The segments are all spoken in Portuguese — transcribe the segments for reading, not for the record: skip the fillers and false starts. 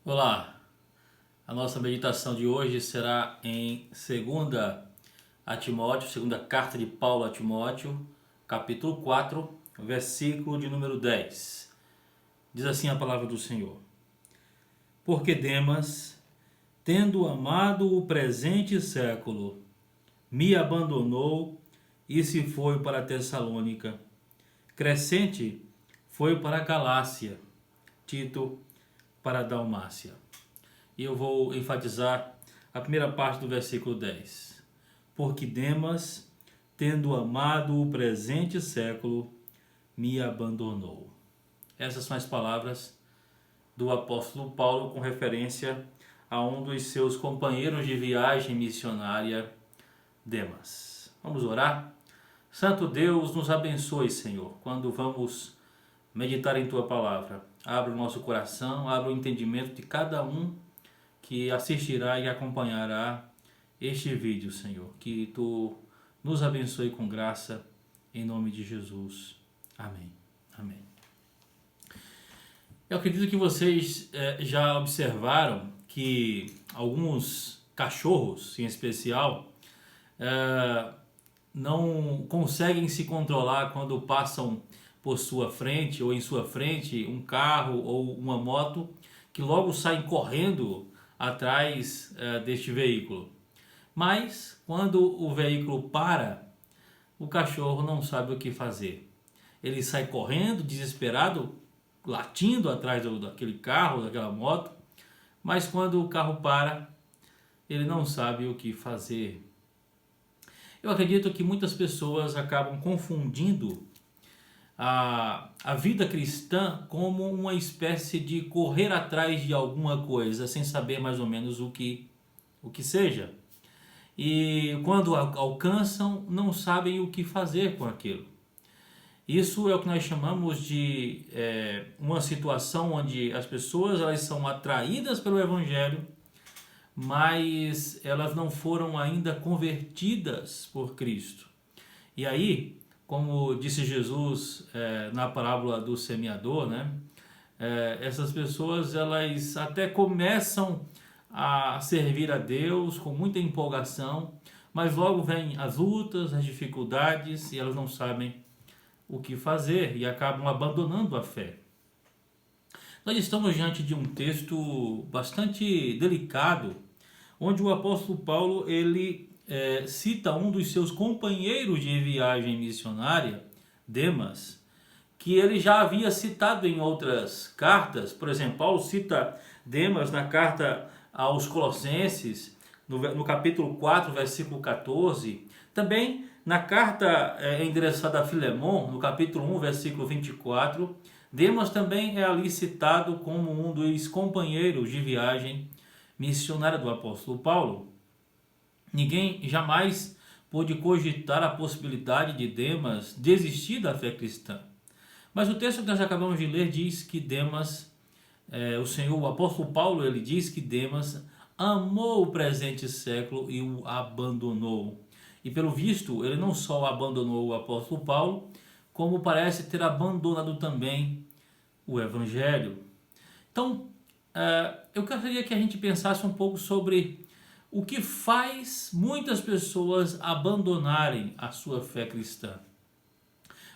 Olá, a nossa meditação de hoje será em 2 a Timóteo, segunda carta de Paulo a Timóteo, capítulo 4, versículo de número 10. Diz assim a palavra do Senhor: Porque Demas, tendo amado o presente século, me abandonou e se foi para Tessalônica. Crescente foi para a Galácia, Tito para a Dalmácia. E eu vou enfatizar a primeira parte do versículo 10. Porque Demas, tendo amado o presente século, me abandonou. Essas são as palavras do apóstolo Paulo com referência a um dos seus companheiros de viagem missionária, Demas. Vamos orar? Santo Deus, nos abençoe, Senhor, quando vamos meditar em Tua palavra. Abra o nosso coração, abra o entendimento de cada um que assistirá e acompanhará este vídeo, Senhor. Que Tu nos abençoe com graça, em nome de Jesus. Amém. Amém. Eu acredito que vocês já observaram que alguns cachorros, em especial, não conseguem se controlar quando passam por sua frente ou em sua frente um carro ou uma moto, que logo saem correndo atrás deste veículo. Mas quando o veículo para, o cachorro não sabe o que fazer. Ele sai correndo, desesperado, latindo atrás daquele carro, daquela moto, mas quando o carro para, ele não sabe o que fazer. Eu acredito que muitas pessoas acabam confundindo a vida cristã como uma espécie de correr atrás de alguma coisa sem saber mais ou menos o que seja. E quando alcançam, não sabem o que fazer com aquilo. Isso é o que nós chamamos de uma situação onde as pessoas elas são atraídas pelo Evangelho, mas elas não foram ainda convertidas por Cristo. E aí, como disse Jesus na parábola do semeador, né? Essas pessoas elas até começam a servir a Deus com muita empolgação, mas logo vêm as lutas, as dificuldades e elas não sabem o que fazer e acabam abandonando a fé. Nós estamos diante de um texto bastante delicado, onde o apóstolo Paulo ele cita um dos seus companheiros de viagem missionária, Demas, que ele já havia citado em outras cartas. Por exemplo, Paulo cita Demas na carta aos Colossenses, no capítulo 4, versículo 14. Também na carta endereçada a Filemon, no capítulo 1, versículo 24, Demas também é ali citado como um dos companheiros de viagem missionária do apóstolo Paulo. Ninguém jamais pôde cogitar a possibilidade de Demas desistir da fé cristã. Mas o texto que nós acabamos de ler diz que Demas, o apóstolo Paulo, ele diz que Demas amou o presente século e o abandonou. E pelo visto, ele não só abandonou o apóstolo Paulo, como parece ter abandonado também o Evangelho. Então, eu gostaria que a gente pensasse um pouco sobre o que faz muitas pessoas abandonarem a sua fé cristã.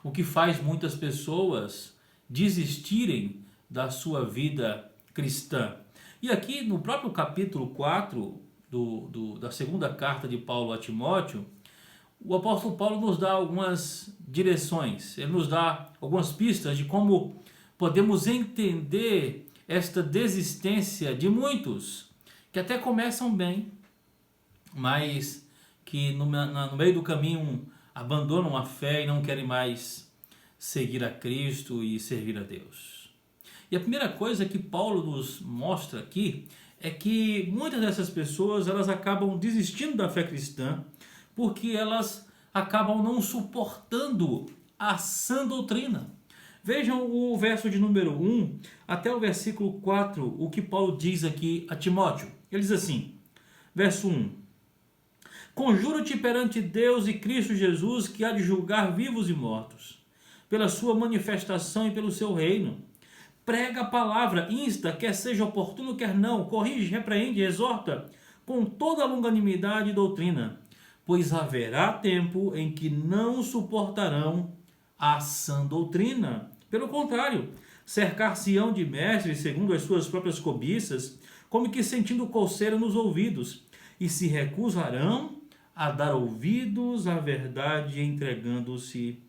O que faz muitas pessoas desistirem da sua vida cristã. E aqui no próprio capítulo 4 da segunda carta de Paulo a Timóteo, o apóstolo Paulo nos dá algumas direções, ele nos dá algumas pistas de como podemos entender esta desistência de muitos que até começam bem, mas que no meio do caminho abandonam a fé e não querem mais seguir a Cristo e servir a Deus. E a primeira coisa que Paulo nos mostra aqui é que muitas dessas pessoas elas acabam desistindo da fé cristã porque elas acabam não suportando a sã doutrina. Vejam o verso de número 1 até o versículo 4, o que Paulo diz aqui a Timóteo. Ele diz assim, verso 1: Conjuro-te perante Deus e Cristo Jesus, que há de julgar vivos e mortos, pela sua manifestação e pelo seu reino, prega a palavra, insta, quer seja oportuno, quer não, corrige, repreende, exorta, com toda a longanimidade e doutrina, pois haverá tempo em que não suportarão a sã doutrina. Pelo contrário, cercar-se-ão de mestres segundo as suas próprias cobiças, como que sentindo coceira nos ouvidos, e se recusarão a dar ouvidos à verdade, entregando-se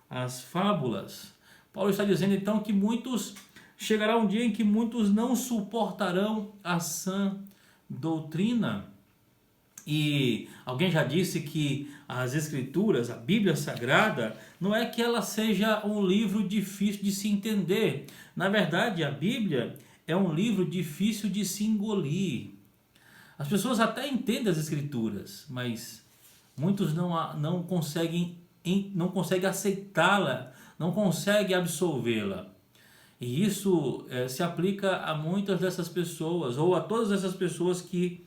às fábulas. Paulo está dizendo então que chegará um dia em que muitos não suportarão a sã doutrina. E alguém já disse que as Escrituras, a Bíblia Sagrada, não é que ela seja um livro difícil de se entender. Na verdade, a Bíblia é um livro difícil de se engolir. As pessoas até entendem as Escrituras, mas muitos não conseguem aceitá-la, não conseguem absolvê-la. E isso se aplica a muitas dessas pessoas, ou a todas essas pessoas que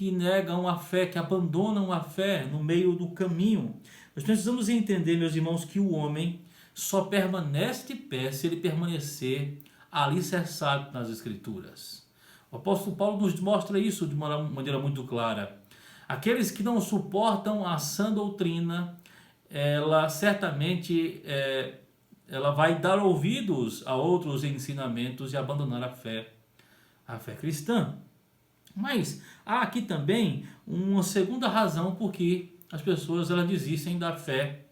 negam a fé, que abandonam a fé no meio do caminho. Nós precisamos entender, meus irmãos, que o homem só permanece de pé se ele permanecer alicerçado nas Escrituras. O apóstolo Paulo nos mostra isso de uma maneira muito clara. Aqueles que não suportam a sã doutrina, ela certamente ela vai dar ouvidos a outros ensinamentos e abandonar a fé cristã. Mas há aqui também uma segunda razão por que as pessoas elas desistem da fé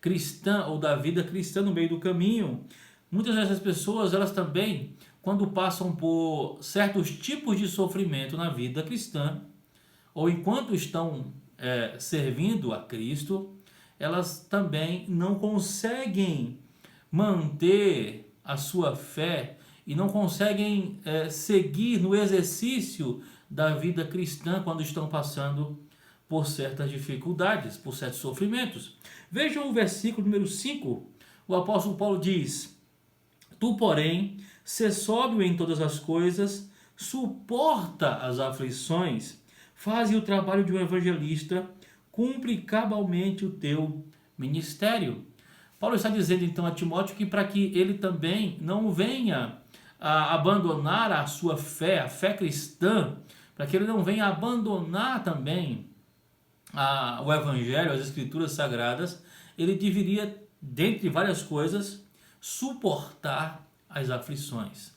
cristã ou da vida cristã no meio do caminho. Muitas dessas pessoas, elas também, quando passam por certos tipos de sofrimento na vida cristã, ou enquanto estão servindo a Cristo, elas também não conseguem manter a sua fé e não conseguem seguir no exercício da vida cristã quando estão passando por certas dificuldades, por certos sofrimentos. Vejam o versículo número 5, o apóstolo Paulo diz: Tu, porém, sê sóbrio em todas as coisas, suporta as aflições, faze o trabalho de um evangelista, cumpre cabalmente o teu ministério. Paulo está dizendo então a Timóteo que para que ele também não venha a abandonar a sua fé, a fé cristã, para que ele não venha abandonar também o Evangelho, as Escrituras Sagradas, ele deveria, dentre várias coisas, suportar as aflições.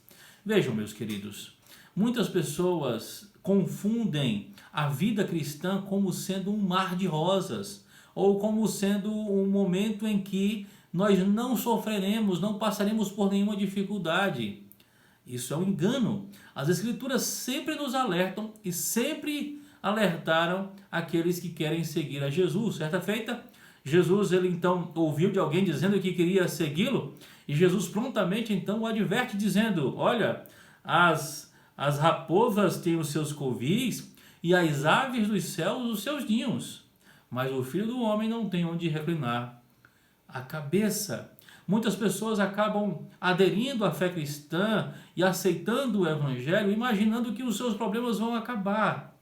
Vejam, meus queridos, muitas pessoas confundem a vida cristã como sendo um mar de rosas, ou como sendo um momento em que nós não sofreremos, não passaremos por nenhuma dificuldade. Isso é um engano. As Escrituras sempre nos alertam e sempre alertaram aqueles que querem seguir a Jesus. Certa feita, Jesus ele então ouviu de alguém dizendo que queria segui-lo, e Jesus prontamente então o adverte dizendo: olha, as raposas têm os seus covis e as aves dos céus os seus ninhos, mas o Filho do Homem não tem onde reclinar a cabeça. Muitas pessoas acabam aderindo à fé cristã e aceitando o Evangelho, imaginando que os seus problemas vão acabar.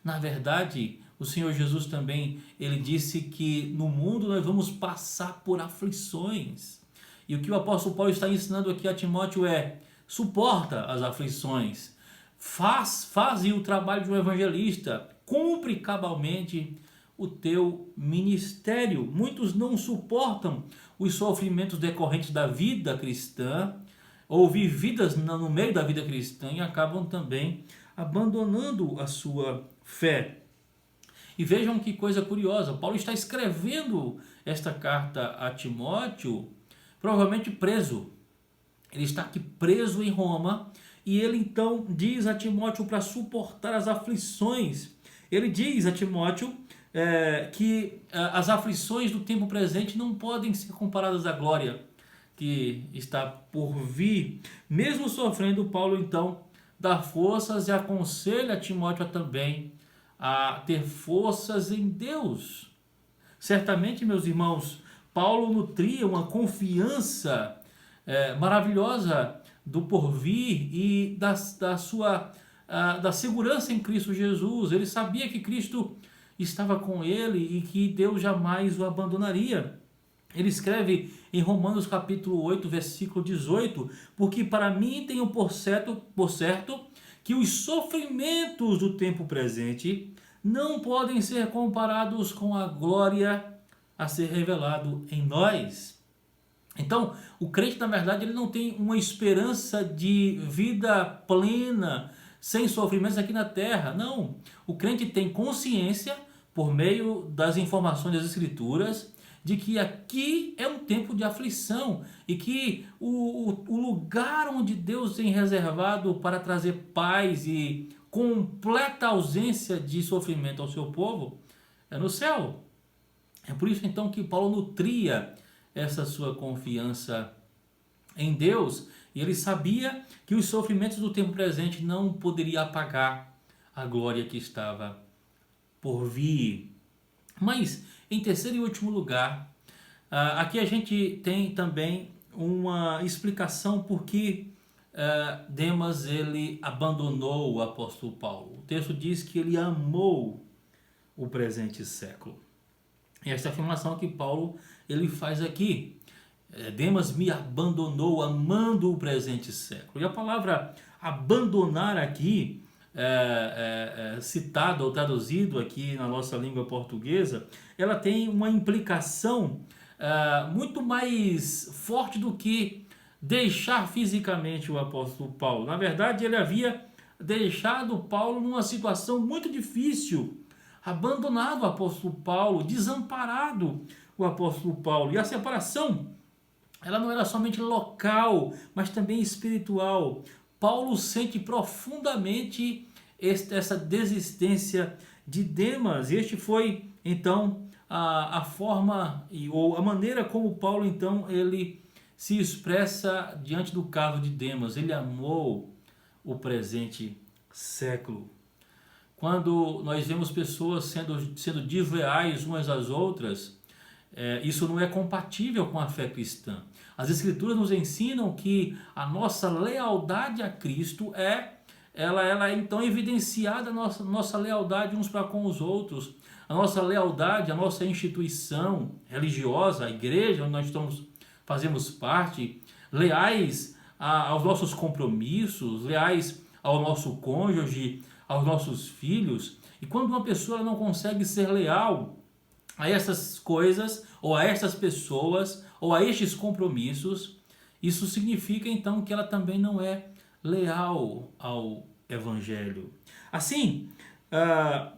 Na verdade, o Senhor Jesus também, ele disse que no mundo nós vamos passar por aflições. E o que o apóstolo Paulo está ensinando aqui a Timóteo é: suporta as aflições, faze o trabalho de um evangelista, cumpre cabalmente o teu ministério. Muitos não suportam os sofrimentos decorrentes da vida cristã, ou vividas no meio da vida cristã, e acabam também abandonando a sua fé. E vejam que coisa curiosa, Paulo está escrevendo esta carta a Timóteo, provavelmente preso. Ele está aqui preso em Roma, e ele então diz a Timóteo para suportar as aflições. Ele diz a Timóteo que as aflições do tempo presente não podem ser comparadas à glória que está por vir. Mesmo sofrendo, Paulo então dá forças e aconselha Timóteo também a ter forças em Deus. Certamente, meus irmãos, Paulo nutria uma confiança maravilhosa do porvir e da segurança em Cristo Jesus. Ele sabia que Cristo estava com ele e que Deus jamais o abandonaria. Ele escreve em Romanos capítulo 8, versículo 18, porque para mim tenho por certo que os sofrimentos do tempo presente não podem ser comparados com a glória a ser revelado em nós. Então, o crente, na verdade, ele não tem uma esperança de vida plena, sem sofrimentos aqui na terra. Não. O crente tem consciência, por meio das informações das Escrituras, de que aqui é um tempo de aflição e que o lugar onde Deus tem reservado para trazer paz e completa ausência de sofrimento ao seu povo é no céu. É por isso então que Paulo nutria essa sua confiança em Deus, e ele sabia que os sofrimentos do tempo presente não poderiam apagar a glória que estava por vir. Mas, em terceiro e último lugar, aqui a gente tem também uma explicação por que Demas ele abandonou o apóstolo Paulo. O texto diz que ele amou o presente século. E essa afirmação que Paulo ele faz aqui. Demas me abandonou amando o presente século. E a palavra abandonar aqui, citado ou traduzido aqui na nossa língua portuguesa, ela tem uma implicação muito mais forte do que deixar fisicamente o apóstolo Paulo. Na verdade, ele havia deixado Paulo numa situação muito difícil, abandonado o apóstolo Paulo, desamparado o apóstolo Paulo. E a separação, ela não era somente local, mas também espiritual. Paulo sente profundamente essa desistência de Demas. E este foi, então, a forma ou a maneira como Paulo, então, ele se expressa diante do caso de Demas. Ele amou o presente século. Quando nós vemos pessoas sendo desleais umas às outras, isso não é compatível com a fé cristã. As Escrituras nos ensinam que a nossa lealdade a Cristo ela é então evidenciada, nossa lealdade uns para com os outros, a nossa lealdade, a nossa instituição religiosa, a igreja onde nós fazemos parte, leais aos nossos compromissos, leais ao nosso cônjuge, aos nossos filhos. E quando uma pessoa não consegue ser leal a essas coisas, ou a essas pessoas, ou a estes compromissos, isso significa então que ela também não é leal ao Evangelho. Assim,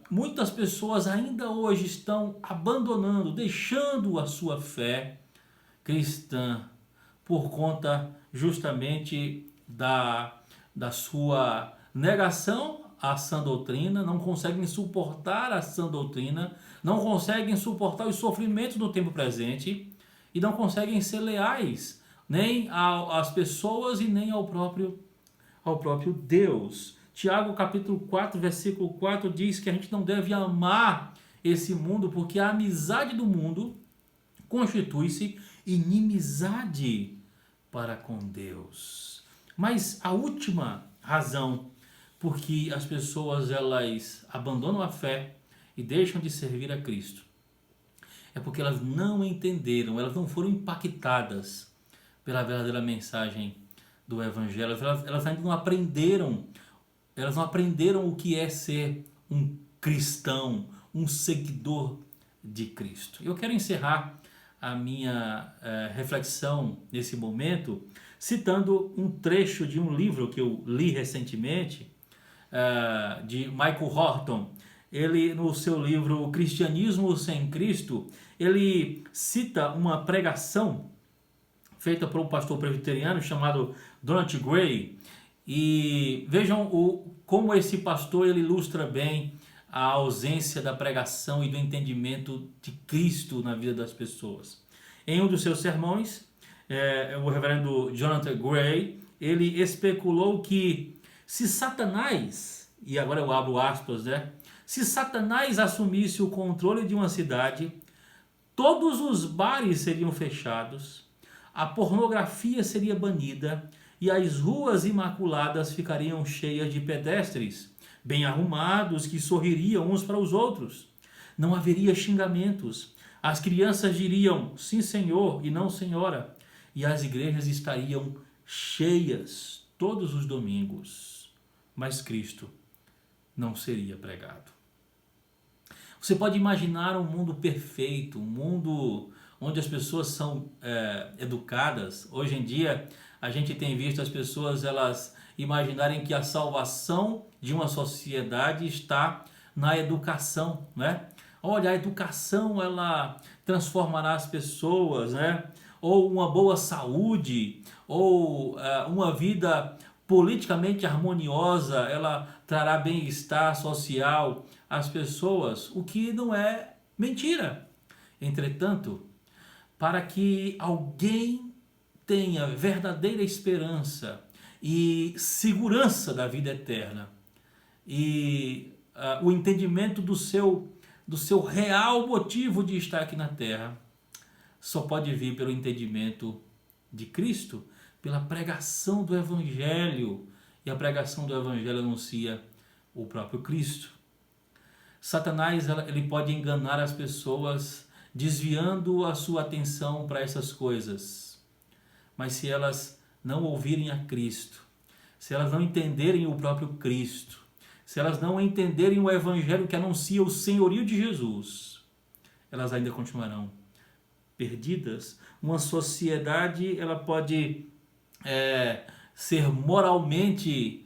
muitas pessoas ainda hoje estão abandonando, deixando a sua fé cristã por conta justamente da sua negação à sã doutrina, não conseguem suportar a sã doutrina, não conseguem suportar os sofrimentos do tempo presente e não conseguem ser leais nem às pessoas e nem ao próprio Deus. Tiago capítulo 4, versículo 4 diz que a gente não deve amar esse mundo porque a amizade do mundo constitui-se inimizade para com Deus. Mas a última razão porque as pessoas elas abandonam a fé e deixam de servir a Cristo é porque elas não entenderam, elas não foram impactadas pela verdadeira mensagem do Evangelho, elas ainda não aprenderam, o que é ser um cristão, um seguidor de Cristo. Eu quero encerrar a minha reflexão nesse momento citando um trecho de um livro que eu li recentemente, de Michael Horton. Ele, no seu livro Cristianismo Sem Cristo, ele cita uma pregação feita por um pastor presbiteriano chamado Donald Gray. E vejam como esse pastor ele ilustra bem a ausência da pregação e do entendimento de Cristo na vida das pessoas. Em um dos seus sermões, o reverendo Jonathan Gray, ele especulou que se Satanás, e agora eu abro aspas, se Satanás assumisse o controle de uma cidade, todos os bares seriam fechados, a pornografia seria banida e as ruas imaculadas ficariam cheias de pedestres, bem arrumados, que sorririam uns para os outros. Não haveria xingamentos, As crianças diriam sim, senhor, e não senhora, e as igrejas estariam cheias todos os domingos, mas Cristo não seria pregado. Você pode imaginar um mundo perfeito, um mundo onde as pessoas são educadas. Hoje em dia a gente tem visto as pessoas elas imaginarem que a salvação de uma sociedade está na educação, né? Olha, a educação ela transformará as pessoas, né? Ou uma boa saúde, ou uma vida politicamente harmoniosa, ela trará bem-estar social às pessoas, o que não é mentira. Entretanto, para que alguém tenha verdadeira esperança e segurança da vida eterna e o entendimento do seu real motivo de estar aqui na terra, só pode vir pelo entendimento de Cristo, pela pregação do Evangelho. E a pregação do Evangelho anuncia o próprio Cristo. Satanás ele pode enganar as pessoas desviando a sua atenção para essas coisas. Mas se elas não ouvirem a Cristo, se elas não entenderem o próprio Cristo, se elas não entenderem o Evangelho que anuncia o senhorio de Jesus, elas ainda continuarão perdidas. Uma sociedade ela pode ser moralmente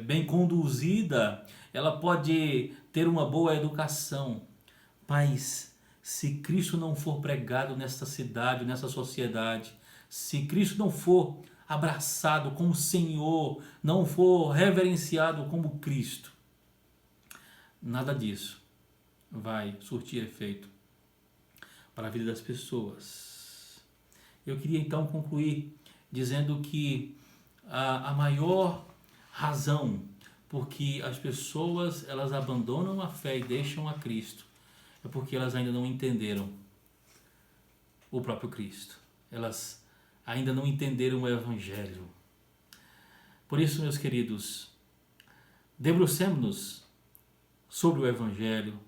bem conduzida, ela pode ter uma boa educação, mas se Cristo não for pregado nessa cidade, nessa sociedade, se Cristo não for abraçado como Senhor, não for reverenciado como Cristo, nada disso vai surtir efeito para a vida das pessoas. Eu queria então concluir dizendo que a maior razão por que as pessoas elas abandonam a fé e deixam a Cristo é porque elas ainda não entenderam o próprio Cristo. Elas ainda não entenderam o Evangelho. Por isso, meus queridos, debrucemos-nos sobre o Evangelho.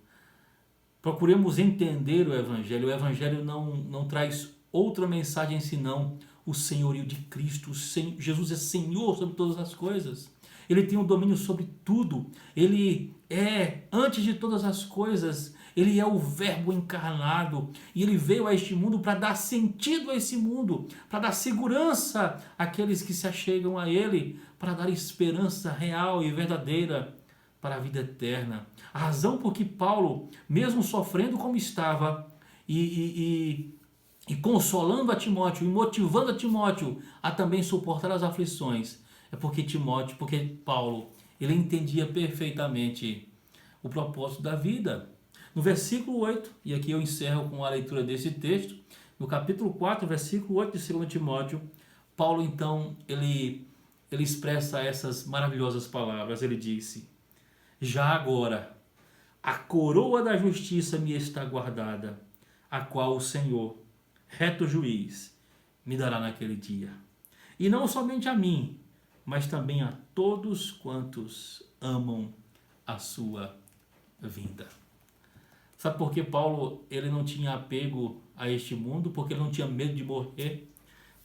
Procuremos entender o Evangelho. O Evangelho não traz outra mensagem senão o senhorio de Cristo. Jesus é Senhor sobre todas as coisas. Ele tem o domínio sobre tudo. Ele é, antes de todas as coisas, ele é o Verbo encarnado. E ele veio a este mundo para dar sentido a esse mundo, para dar segurança àqueles que se achegam a ele, para dar esperança real e verdadeira para a vida eterna. A razão por que Paulo, mesmo sofrendo como estava e consolando a Timóteo e motivando a Timóteo a também suportar as aflições, é porque Paulo, ele entendia perfeitamente o propósito da vida. No versículo 8, e aqui eu encerro com a leitura desse texto, no capítulo 4, versículo 8 de 2 Timóteo, Paulo então, ele expressa essas maravilhosas palavras. Ele disse: já agora a coroa da justiça me está guardada, a qual o Senhor, reto juiz, me dará naquele dia. E não somente a mim, mas também a todos quantos amam a sua vinda. Sabe por que Paulo ele não tinha apego a este mundo? Porque ele não tinha medo de morrer.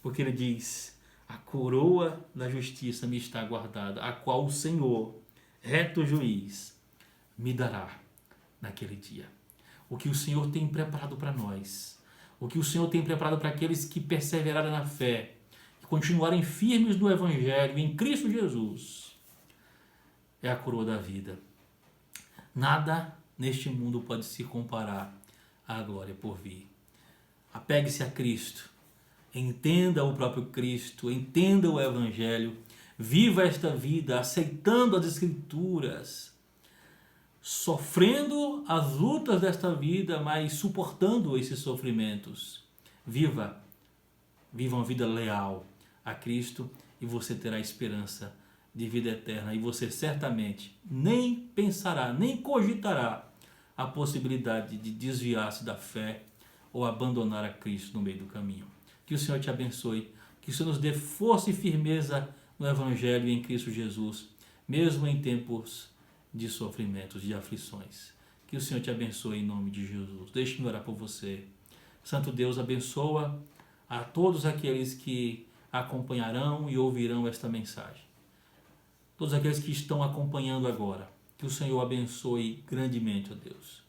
Porque ele diz: a coroa da justiça me está guardada, a qual o Senhor, reto juiz, me dará naquele dia. O que o Senhor tem preparado para nós, o que o Senhor tem preparado para aqueles que perseverarem na fé, que continuarem firmes no Evangelho, em Cristo Jesus, é a coroa da vida. Nada neste mundo pode se comparar à glória por vir. Apegue-se a Cristo, entenda o próprio Cristo, entenda o Evangelho, viva esta vida aceitando as Escrituras, sofrendo as lutas desta vida, mas suportando esses sofrimentos. Viva uma vida leal a Cristo e você terá esperança de vida eterna. E você certamente nem pensará, nem cogitará a possibilidade de desviar-se da fé ou abandonar a Cristo no meio do caminho. Que o Senhor te abençoe, que o Senhor nos dê força e firmeza no Evangelho e em Cristo Jesus, mesmo em tempos de sofrimentos, de aflições. Que o Senhor te abençoe em nome de Jesus. Deixe-me orar por você. Santo Deus, abençoa a todos aqueles que acompanharão e ouvirão esta mensagem. Todos aqueles que estão acompanhando agora. Que o Senhor abençoe grandemente, ó Deus.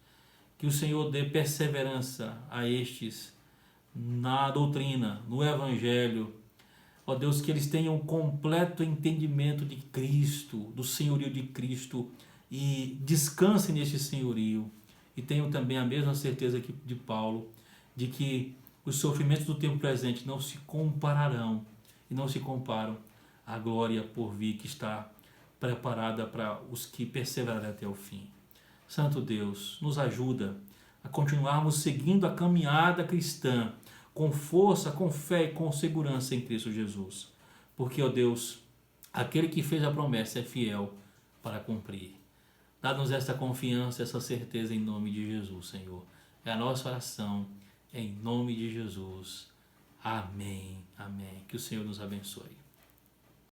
Que o Senhor dê perseverança a estes na doutrina, no Evangelho. Ó Deus, que eles tenham um completo entendimento de Cristo, do senhorio de Cristo, e descansem neste senhorio. E tenham também a mesma certeza que de Paulo, de que os sofrimentos do tempo presente não se compararão e não se comparam à glória por vir que está preparada para os que perseverarem até o fim. Santo Deus, nos ajuda a continuarmos seguindo a caminhada cristã com força, com fé e com segurança em Cristo Jesus. Porque, ó Deus, aquele que fez a promessa é fiel para cumprir. Dá-nos esta confiança, essa certeza em nome de Jesus, Senhor. É a nossa oração em nome de Jesus. Amém. Amém. Que o Senhor nos abençoe.